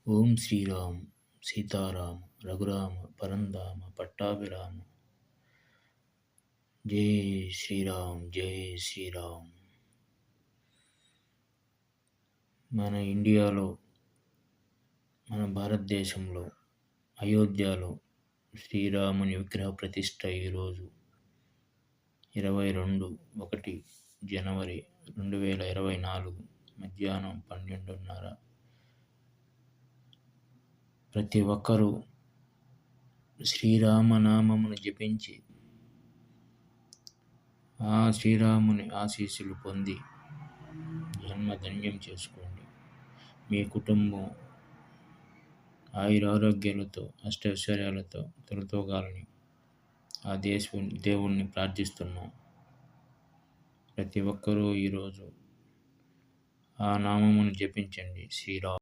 ఓం శ్రీరామ్ సీతారామ రఘురామ పరంధామ పట్టాభిరామ. జై శ్రీరామ్ జై శ్రీరామ్. మన ఇండియాలో, మన భారతదేశంలో అయోధ్యలో శ్రీరాముని విగ్రహ ప్రతిష్ట ఈరోజు 22/1 జనవరి 2024 మధ్యాహ్నం 12:30. ప్రతి ఒక్కరూ శ్రీరామనామమును జపించి ఆ శ్రీరాముని ఆశీస్సులు పొంది జన్మ ధన్యం చేసుకోండి. మీ కుటుంబం ఆయురారోగ్యాలతో అష్టైశ్వర్యాలతో తొలతూగాలని ఆ దేవుణ్ణి ప్రార్థిస్తున్నాం. ప్రతి ఒక్కరూ ఈరోజు ఆ నామమును జపించండి. శ్రీరామ్.